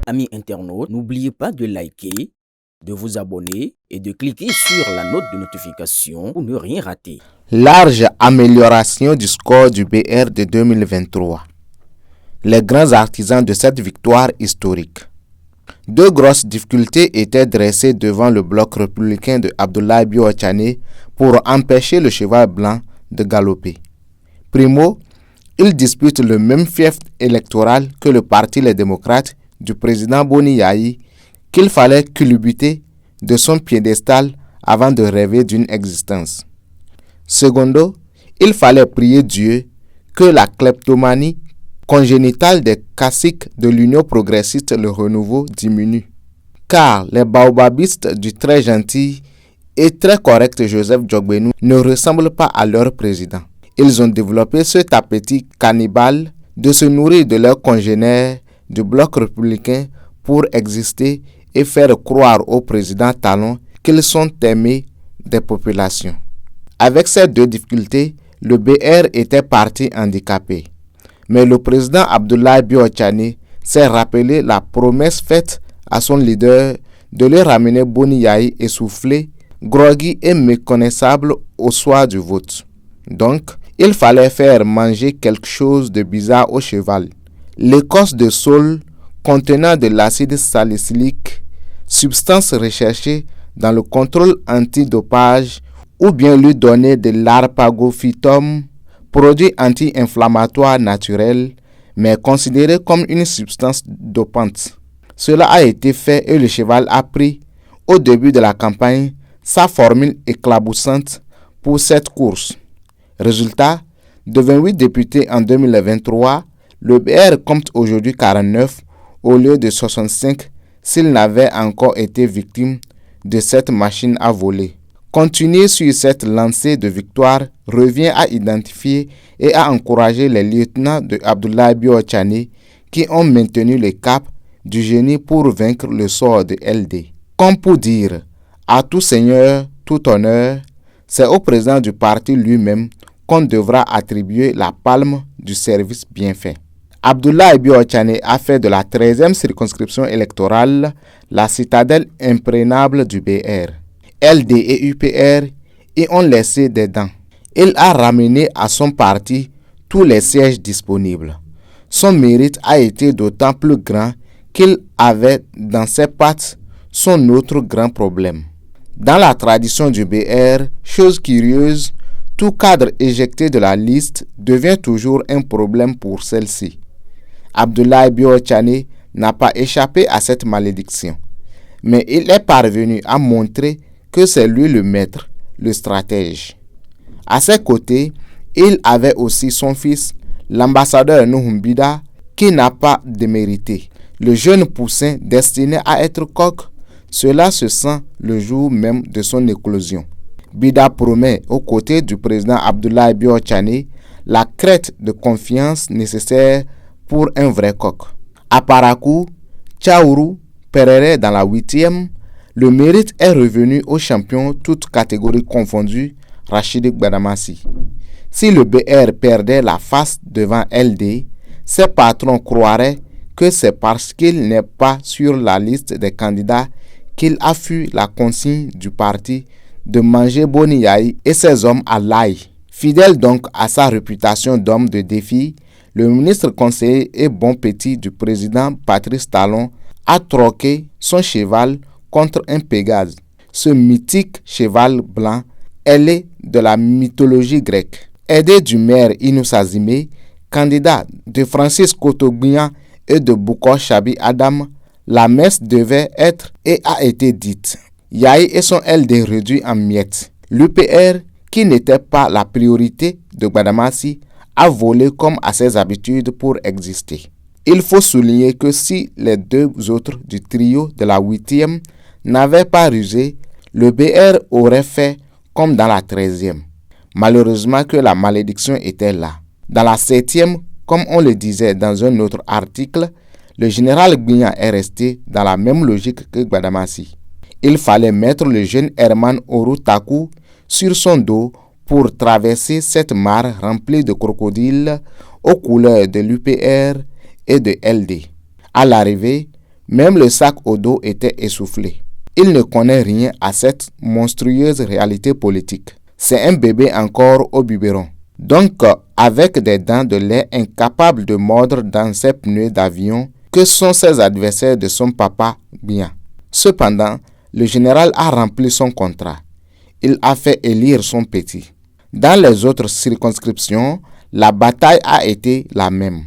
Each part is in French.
Amis internautes, n'oubliez pas de liker, de vous abonner et de cliquer sur la note de notification pour ne rien rater. Large amélioration du score du BR de 2023. Les grands artisans de cette victoire historique. Deux grosses difficultés étaient dressées devant le bloc républicain de Abdoulaye Bio-Ochane pour empêcher le cheval blanc de galoper. Primo, il dispute le même fief électoral que le parti Les Démocrates du président Boni Yayi, qu'il fallait culbuter de son piédestal avant de rêver d'une existence. Secondo, il fallait prier Dieu que la kleptomanie congénitale des caciques de l'Union progressiste Le Renouveau diminue. Car les baobabistes du très gentil et très correct Joseph Djogbenou ne ressemblent pas à leur président. Ils ont développé cet appétit cannibale de se nourrir de leurs congénères du bloc républicain pour exister et faire croire au président Talon qu'ils sont aimés des populations. Avec ces deux difficultés, le BR était parti handicapé. Mais le président Abdoulaye Bio-Ochane s'est rappelé la promesse faite à son leader de le ramener Boni Yayi essoufflé, groggy et méconnaissable au soir du vote. Donc, il fallait faire manger quelque chose de bizarre au cheval. L'écorce de saule contenant de l'acide salicylique, substance recherchée dans le contrôle antidopage, ou bien lui donner de l'arpagophytum, produit anti-inflammatoire naturel, mais considéré comme une substance dopante. Cela a été fait et le cheval a pris, au début de la campagne, sa formule éclaboussante pour cette course. Résultat, de 28 députés en 2023, le BR compte aujourd'hui 49 au lieu de 65 s'il n'avait encore été victime de cette machine à voler. Continuer sur cette lancée de victoire revient à identifier et à encourager les lieutenants de Abdoulaye Bio-Ochane qui ont maintenu le cap du génie pour vaincre le sort de LD. Comme pour dire, à tout seigneur, tout honneur, c'est au président du parti lui-même qu'on devra attribuer la palme du service bien fait. Abdoulaye Bio-Ochane a fait de la 13e circonscription électorale la citadelle imprégnable du BR. LD et UPR y ont laissé des dents. Il a ramené à son parti tous les sièges disponibles. Son mérite a été d'autant plus grand qu'il avait dans ses pattes son autre grand problème. Dans la tradition du BR, chose curieuse, tout cadre éjecté de la liste devient toujours un problème pour celle-ci. Abdoulaye Bio-Ochane n'a pas échappé à cette malédiction, mais il est parvenu à montrer que c'est lui le maître, le stratège. À ses côtés, il avait aussi son fils, l'ambassadeur Nuhumbida, qui n'a pas démérité. Le jeune poussin destiné à être coq, cela se sent le jour même de son éclosion. Bida promet, aux côtés du président Abdoulaye Bio-Ochane, la crête de confiance nécessaire pour un vrai coq. À Parakou, Tchaourou, Perere dans la 8e, le mérite est revenu au champion toutes catégories confondues, Rachid Gbadamassi. Si le BR perdait la face devant LD, ses patrons croiraient que c'est parce qu'il n'est pas sur la liste des candidats qu'il a fui la consigne du parti de manger Boni Yayi et ses hommes à l'ail. Fidèle donc à sa réputation d'homme de défi, le ministre conseiller et bon petit du président Patrice Talon a troqué son cheval contre un Pégase. Ce mythique cheval blanc, ailé de la mythologie grecque. Aidé du maire Inoussazime, candidat de Francis Kotogbian et de Boukor Chabi Adam, la messe devait être et a été dite. Yayi et son LD réduit en miettes. L'UPR, qui n'était pas la priorité de Gbadamassi, a volé comme à ses habitudes pour exister. Il faut souligner que si les deux autres du trio de la 8e n'avaient pas rusé, le BR aurait fait comme dans la 13e. Malheureusement que la malédiction était là. Dans la 7e, comme on le disait dans un autre article, le général Gbignan est resté dans la même logique que Gbadamassi. Il fallait mettre le jeune Herman Oru Taku sur son dos pour traverser cette mare remplie de crocodiles aux couleurs de l'UPR et de LD. À l'arrivée, Même le sac au dos était essoufflé. Il ne connaît rien à cette monstrueuse réalité politique. C'est un bébé encore au biberon. Donc, avec des dents de lait incapables de mordre dans ses pneus d'avion, que sont ses adversaires de son papa bien. Cependant, le général a rempli son contrat. Il a fait élire son petit. Dans les autres circonscriptions, la bataille a été la même.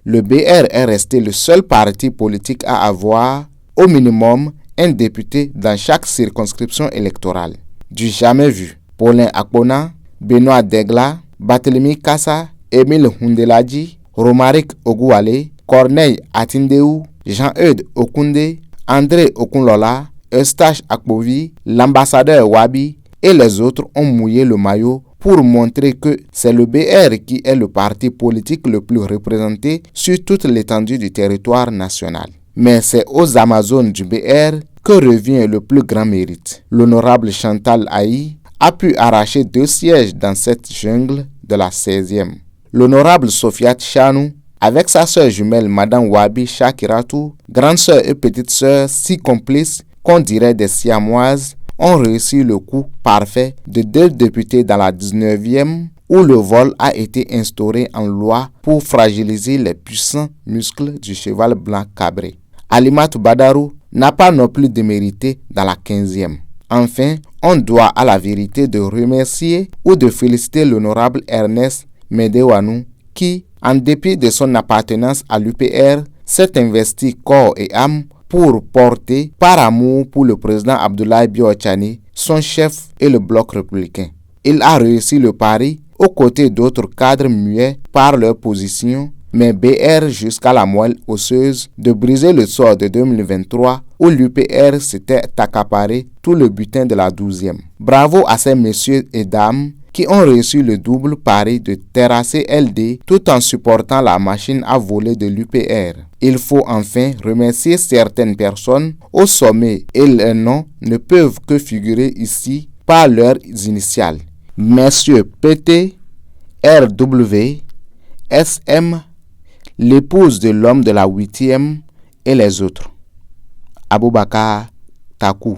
Le BR est resté le seul parti politique à avoir, au minimum, un député dans chaque circonscription électorale. Du jamais vu. Paulin Akpona, Benoît Degla, Barthélemy Kassa, Émile Hundeladji, Romaric Oguwale, Corneille Atindeu, Jean-Eudes Okoundé, André Okunlola, Eustache Akpovi, l'ambassadeur Wabi et les autres ont mouillé le maillot pour montrer que c'est le BR qui est le parti politique le plus représenté sur toute l'étendue du territoire national. Mais c'est aux Amazones du BR que revient le plus grand mérite. L'honorable Chantal Aï a pu arracher 2 sièges dans cette jungle de la 16e. L'honorable Sofiat Chanou, avec sa sœur jumelle Madame Wabi Shakiratou, grande sœur et petite sœur si complices qu'on dirait des siamoises, ont réussi le coup parfait de 2 députés dans la 19e où le vol a été instauré en loi pour fragiliser les puissants muscles du cheval blanc cabré. Alimatou Badarou n'a pas non plus démérité dans la 15e. Enfin, on doit à la vérité de remercier ou de féliciter l'honorable Ernest Medewanou qui, en dépit de son appartenance à l'UPR, s'est investi corps et âme pour porter, par amour pour le président Abdoulaye Bio-Tchani, son chef et le bloc républicain. Il a réussi le pari aux côtés d'autres cadres muets par leur position, mais BR jusqu'à la moelle osseuse de briser le sort de 2023 où l'UPR s'était accaparé tout le butin de la 12e. Bravo à ces messieurs et dames qui ont réussi le double pari de terrasser LD tout en supportant la machine à voler de l'UPR. Il faut enfin remercier certaines personnes au sommet et leurs noms ne peuvent que figurer ici par leurs initiales. Messieurs PT, RW, SM, l'épouse de l'homme de la 8e et les autres. Aboubakar Takou.